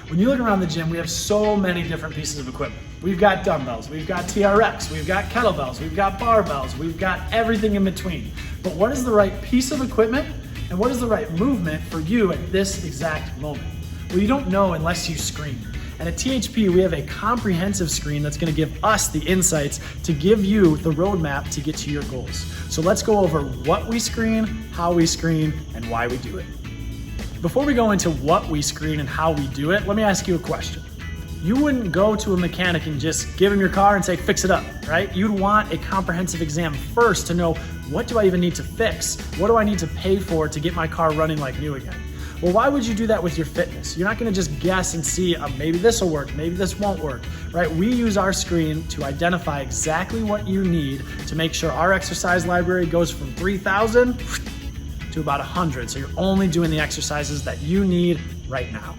When you look around the gym, we have so many different pieces of equipment. We've got dumbbells, we've got TRX, we've got kettlebells, we've got barbells, we've got everything in between. But what is the right piece of equipment and what is the right movement for you at this exact moment? Well, you don't know unless you screen. And at THP, we have a comprehensive screen that's gonna give us the insights to give you the roadmap to get to your goals. So let's go over what we screen, how we screen, and why we do it. Before we go into what we screen and how we do it, let me ask you a question. You wouldn't go to a mechanic and just give him your car and say, fix it up, right? You'd want a comprehensive exam first to know, what do I even need to fix? What do I need to pay for to get my car running like new again? Well, why would you do that with your fitness? You're not gonna just guess and see, maybe this will work, maybe this won't work, right? We use our screen to identify exactly what you need to make sure our exercise library goes from 3,000 to about 100. So you're only doing the exercises that you need right now.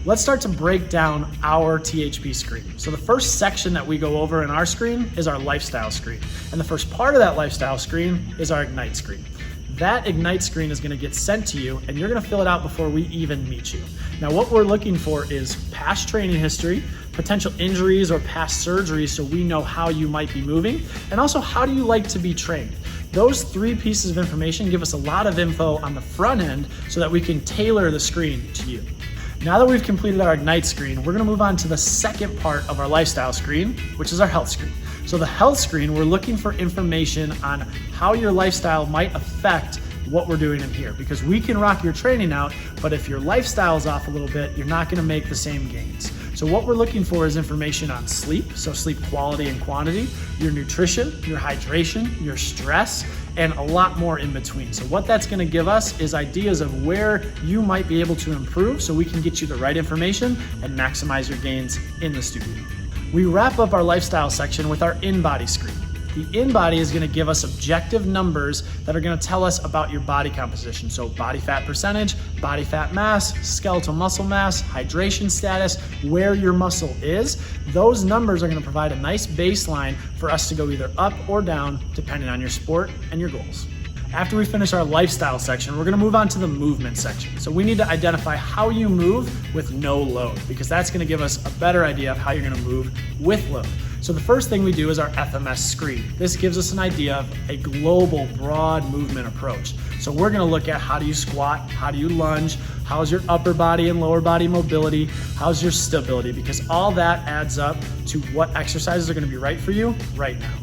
Let's start to break down our THP screen. So the first section that we go over in our screen is our lifestyle screen. And the first part of that lifestyle screen is our Ignite screen. That Ignite screen is gonna get sent to you and you're gonna fill it out before we even meet you. Now what we're looking for is past training history, potential injuries or past surgeries so we know how you might be moving, and also how do you like to be trained. Those three pieces of information give us a lot of info on the front end so that we can tailor the screen to you. Now that we've completed our Ignite screen, we're gonna move on to the second part of our lifestyle screen, which is our health screen. So the health screen, we're looking for information on how your lifestyle might affect what we're doing in here, because we can rock your training out, but if your lifestyle is off a little bit, you're not gonna make the same gains. So what we're looking for is information on sleep, so sleep quality and quantity, your nutrition, your hydration, your stress, and a lot more in between. So what that's gonna give us is ideas of where you might be able to improve so we can get you the right information and maximize your gains in the studio. We wrap up our lifestyle section with our in-body screen. The in-body is gonna give us objective numbers that are gonna tell us about your body composition. So body fat percentage, body fat mass, skeletal muscle mass, hydration status, where your muscle is. Those numbers are gonna provide a nice baseline for us to go either up or down depending on your sport and your goals. After we finish our lifestyle section, we're gonna move on to the movement section. So we need to identify how you move with no load, because that's gonna give us a better idea of how you're gonna move with load. So the first thing we do is our FMS screen. This gives us an idea of a global, broad movement approach. So we're gonna look at how do you squat, how do you lunge, how's your upper body and lower body mobility, how's your stability, because all that adds up to what exercises are gonna be right for you right now.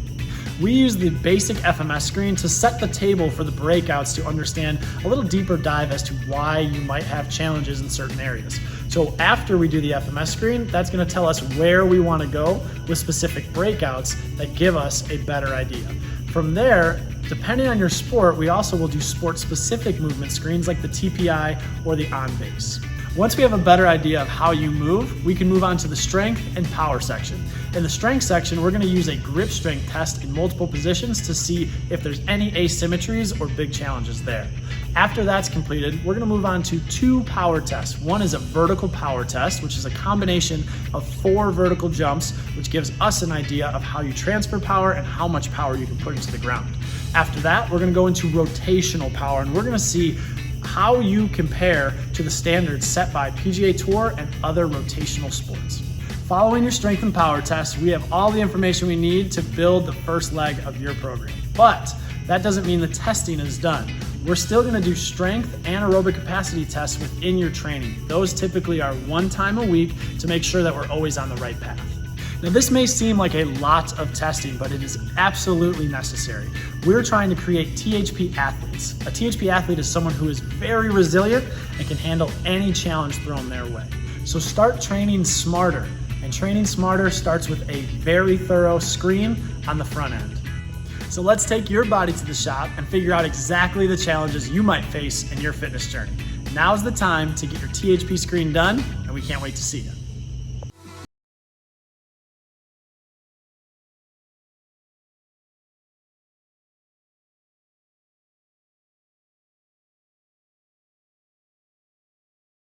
We use the basic FMS screen to set the table for the breakouts to understand a little deeper dive as to why you might have challenges in certain areas. So after we do the FMS screen, that's gonna tell us where we wanna go with specific breakouts that give us a better idea. From there, depending on your sport, we also will do sport-specific movement screens like the TPI or the on base. Once we have a better idea of how you move, we can move on to the strength and power section. In the strength section, we're gonna use a grip strength test in multiple positions to see if there's any asymmetries or big challenges there. After that's completed, we're gonna move on to two power tests. One is a vertical power test, which is a combination of 4 vertical jumps, which gives us an idea of how you transfer power and how much power you can put into the ground. After that, we're gonna go into rotational power, and we're gonna see how you compare to the standards set by PGA Tour and other rotational sports. Following your strength and power test, we have all the information we need to build the first leg of your program. But that doesn't mean the testing is done. We're still gonna do strength and aerobic capacity tests within your training. Those typically are 1 time a week to make sure that we're always on the right path. Now this may seem like a lot of testing, but it is absolutely necessary. We're trying to create THP athletes. A THP athlete is someone who is very resilient and can handle any challenge thrown their way. So start training smarter, and training smarter starts with a very thorough screen on the front end. So let's take your body to the shop and figure out exactly the challenges you might face in your fitness journey. Now's the time to get your THP screen done, and we can't wait to see you.